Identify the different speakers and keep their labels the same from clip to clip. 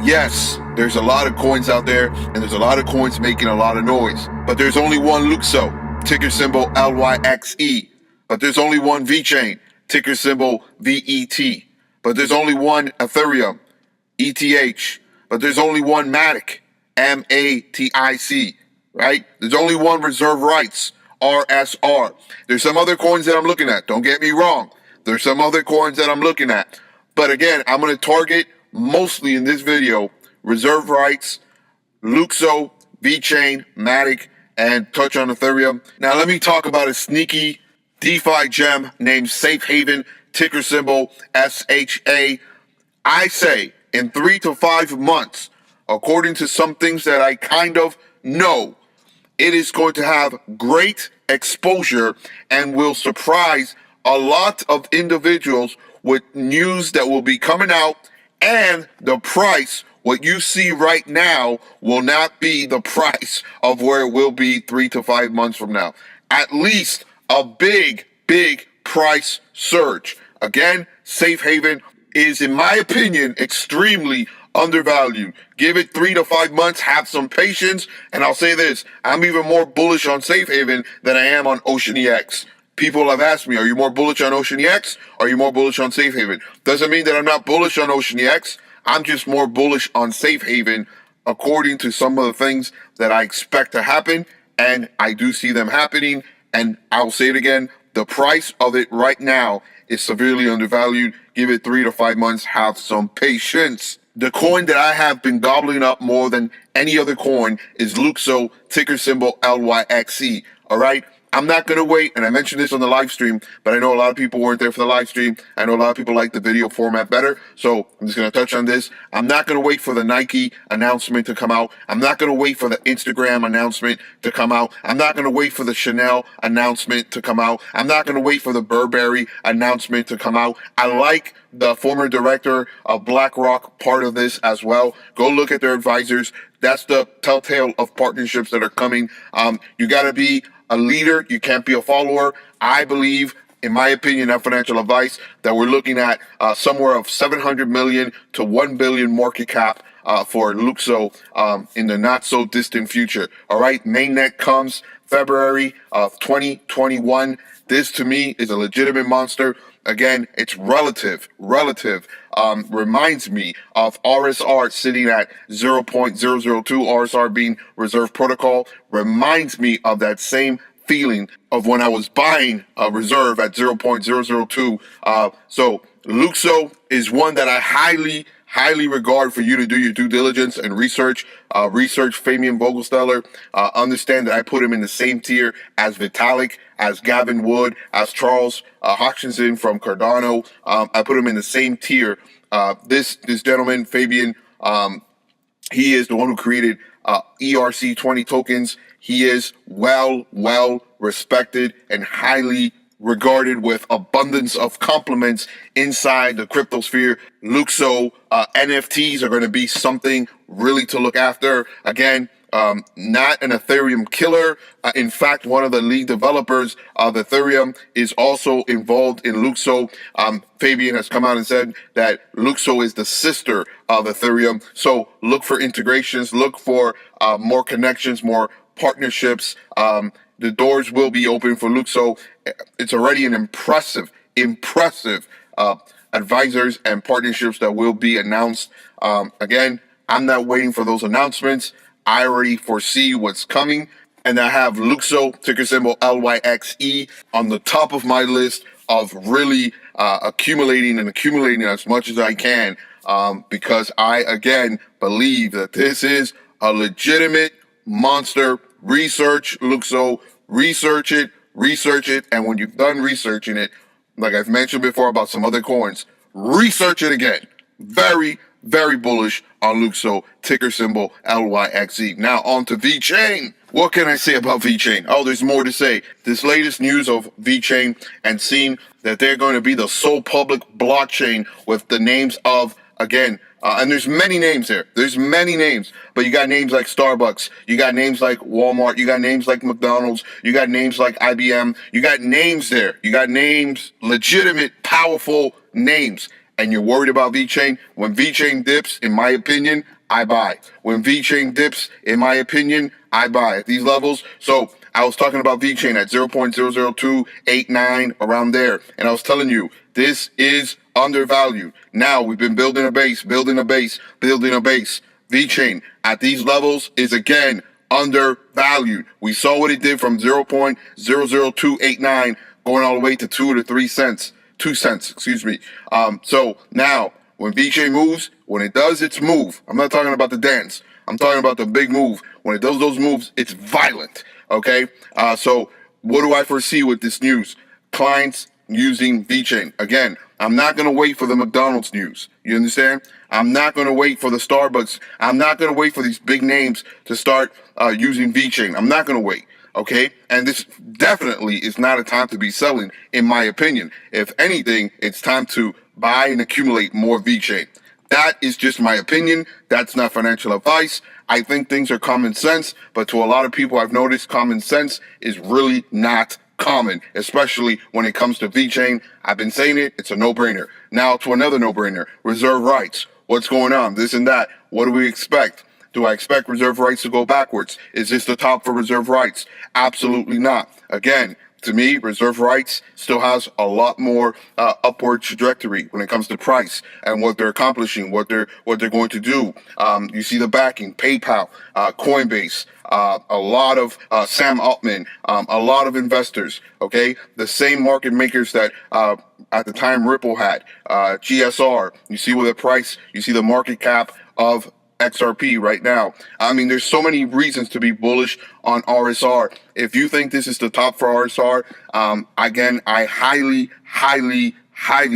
Speaker 1: Yes, there's a lot of coins out there, and there's a lot of coins making a lot of noise. But there's only one Lukso, ticker symbol LYXe. But there's only one Vechain, ticker symbol VET. But there's only one Ethereum, ETH. But there's only one Matic, MATIC, right? There's only one Reserve Rights, RSR. There's some other coins that I'm looking at. Don't get me wrong. There's some other coins that I'm looking at. But again, I'm going to target mostly in this video Reserve Rights, Lukso, Vechain, Matic, and touch on Ethereum. Now let me talk about a sneaky DeFi gem named Safe Haven, ticker symbol SHA. I say in 3 to 5 months, according to some things that I kind of know, it is going to have great exposure and will surprise a lot of individuals with news that will be coming out, and the price, what you see right now, will not be the price of where it will be 3 to 5 months from now. At least a big price surge. Again, Safe Haven is, in my opinion, extremely undervalued. Give it 3 to 5 months, have some patience, and I'll say this, I'm even more bullish on Safe Haven than I am on OceanEX. People have asked me, are you more bullish on OceanEX? Or are you more bullish on Safe Haven? Doesn't mean that I'm not bullish on OceanEX. I'm just more bullish on Safe Haven according to some of the things that I expect to happen, and I do see them happening. And I'll say it again, the price of it right now is severely undervalued. Give it 3 to 5 months, have some patience. The coin that I have been gobbling up more than any other coin is Lukso, ticker symbol LYXe. All right? I'm not going to wait, and I mentioned this on the live stream, but I know a lot of people weren't there for the live stream. I know a lot of people like the video format better, so I'm just going to touch on this. I'm not going to wait for the Nike announcement to come out. I'm not going to wait for the Instagram announcement to come out. I'm not going to wait for the Chanel announcement to come out. I'm not going to wait for the Burberry announcement to come out. I like the former director of BlackRock part of this as well. Go look at their advisors. That's the telltale of partnerships that are coming. You got to be a leader. You can't be a follower. I believe, in my opinion, not financial advice, that we're looking at somewhere of 700 million to 1 billion market cap for Lukso in the not so distant future. All right. Mainnet comes February of 2021. This to me is a legitimate monster. Again, it's relative. Reminds me of RSR sitting at 0.002, RSR being reserve protocol. Reminds me of that same feeling of when I was buying a reserve at 0.002. So Lukso is one that I highly regard for you to do your due diligence and research. Research Fabian Vogelsteller. Understand that I put him in the same tier as Vitalik, as Gavin Wood, as Charles Hutchinson from Cardano. I put him in the same tier. This gentleman, Fabian, he is the one who created ERC20 tokens. He is well respected and highly regarded with abundance of compliments inside the crypto sphere. Lukso NFTs are going to be something really to look after. Again, not an Ethereum killer. In fact, one of the lead developers of Ethereum is also involved in Lukso. Fabian has come out and said that Lukso is the sister of Ethereum. So look for integrations, look for more connections, more partnerships. The doors will be open for Lukso. It's already an impressive advisors and partnerships that will be announced. Again, I'm not waiting for those announcements. I already foresee what's coming, and I have Lukso, ticker symbol LYXe, on the top of my list of really accumulating as much as I can, because I, again, believe that this is a legitimate monster. Research Lukso, research it, and when you've done researching it, like I've mentioned before about some other coins, research it again. Very bullish on Lukso, ticker symbol LYXe. Now on to Vechain. What can I say about Vechain? Oh, there's more to say. This latest news of Vechain and seeing that they're going to be the sole public blockchain with the names of, again, and there's many names there. There's many names, but you got names like Starbucks, you got names like Walmart, you got names like McDonald's, you got names like IBM, you got names there. You got names, legitimate, powerful names. And you're worried about Vechain. When Vechain dips, in my opinion, I buy. When VeChain dips, in my opinion, I buy at these levels. So I was talking about VeChain at 0.00289, around there. And I was telling you, this is undervalued. Now we've been building a base, building a base, building a base. VeChain at these levels is again undervalued. We saw what it did from 0.00289 going all the way to 2 to 3 cents. 2 cents, excuse me. So now, when VeChain moves, when it does its move, I'm not talking about the dance. I'm talking about the big move. When it does those moves, it's violent, okay? So what do I foresee with this news? Clients using VeChain. Again, I'm not going to wait for the McDonald's news. You understand? I'm not going to wait for the Starbucks. I'm not going to wait for these big names to start using VeChain. I'm not going to wait. Okay, and this definitely is not a time to be selling, in my opinion. If anything, it's time to buy and accumulate more VeChain. That is just my opinion. That's not financial advice. I think things are common sense, but to a lot of people, I've noticed common sense is really not common, especially when it comes to VeChain. I've been saying it, it's a no-brainer. Now to another no-brainer, reserve rights. What's going on? This and that. What do we expect? Do I expect reserve rights to go backwards? Is this the top for reserve rights? Absolutely not. Again, to me, reserve rights still has a lot more upward trajectory when it comes to price and what they're accomplishing, what they're going to do. You see the backing, PayPal, Coinbase, a lot of Sam Altman, a lot of investors. Okay, the same market makers that at the time Ripple had, GSR. You see with the price, you see the market cap of XRP right now. I mean, there's so many reasons to be bullish on RSR. If you think this is the top for RSR, again, I highly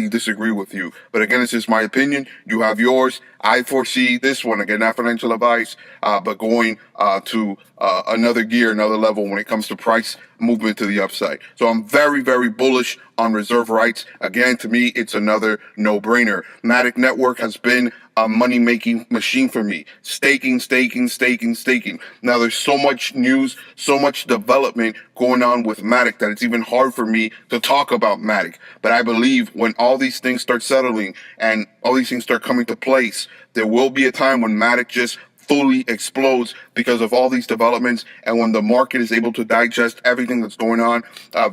Speaker 1: disagree with you. But again, it's just my opinion. You have yours. I foresee this one, again, not financial advice, but going to another gear, another level when it comes to price movement to the upside. So I'm very bullish on reserve rights. Again, to me, it's another no-brainer. Matic Network has been a money-making machine for me. Staking. Now, there's so much news, so much development going on with Matic that it's even hard for me to talk about Matic. But I believe when all these things start settling and all these things start coming to place, there will be a time when Matic just fully explodes because of all these developments, and when the market is able to digest everything that's going on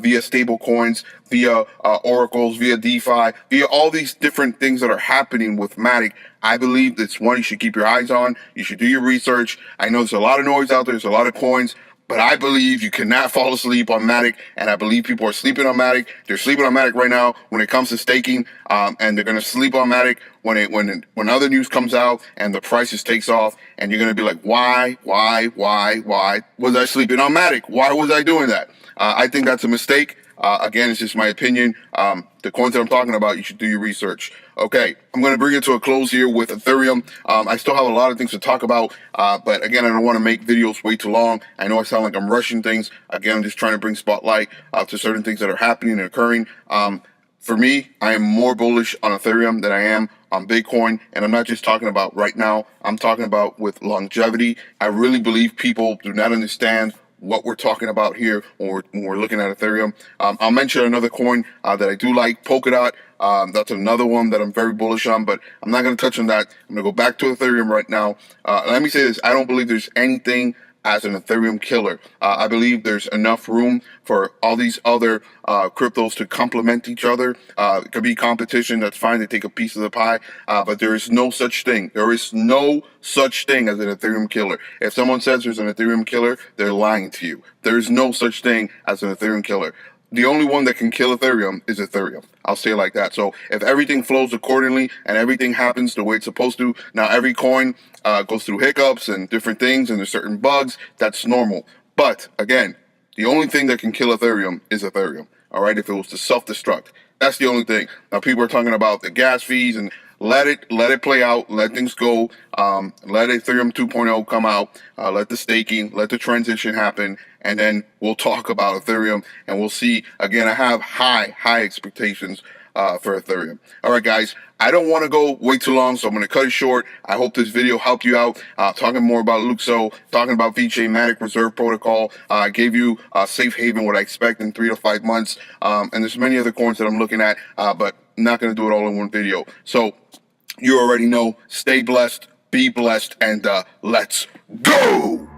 Speaker 1: via stable coins, via oracles, via DeFi, via all these different things that are happening with Matic. I believe that's one you should keep your eyes on. You should do your research. I know there's a lot of noise out there, there's a lot of coins, but I believe you cannot fall asleep on Matic, and I believe people are sleeping on Matic. They're sleeping on Matic right now when it comes to staking, and they're going to sleep on Matic when other news comes out and the prices takes off, and you're going to be like, why was I sleeping on Matic? Why was I doing that? I think that's a mistake. Again, it's just my opinion. The coins that I'm talking about, you should do your research. Okay, I'm going to bring it to a close here with Ethereum. I still have a lot of things to talk about, but again, I don't want to make videos way too long. I know I sound like I'm rushing things. Again, I'm just trying to bring spotlight to certain things that are happening and occurring. For me, I am more bullish on Ethereum than I am on Bitcoin, and I'm not just talking about right now. I'm talking about with longevity. I really believe people do not understand what we're talking about here when we're looking at Ethereum. I'll mention another coin that I do like, Polkadot. That's another one that I'm very bullish on, but I'm not going to touch on that. I'm going to go back to Ethereum right now. Let me say this. I don't believe there's anything as an Ethereum killer. I believe there's enough room for all these other cryptos to complement each other. It could be competition. That's fine to take a piece of the pie, but there is no such thing. There is no such thing as an Ethereum killer. If someone says there's an Ethereum killer, they're lying to you. There is no such thing as an Ethereum killer. The only one that can kill Ethereum is Ethereum. I'll say it like that. So if everything flows accordingly and everything happens the way it's supposed to, now every coin goes through hiccups and different things and there's certain bugs, that's normal. But again, the only thing that can kill Ethereum is Ethereum. All right, if it was to self-destruct, that's the only thing. Now people are talking about the gas fees, and let it play out, let things go, let Ethereum 2.0 come out, let the staking, let the transition happen, and then we'll talk about Ethereum, and we'll see. Again, I have high expectations for Ethereum. All right, guys, I don't want to go way too long, so I'm going to cut it short. I hope this video helped you out, talking more about Lukso, talking about VeChain Matic Reserve Protocol. I gave you safe haven, what I expect in 3 to 5 months, and there's many other coins that I'm looking at, but I'm not going to do it all in one video. So you already know, stay blessed, be blessed, and let's go!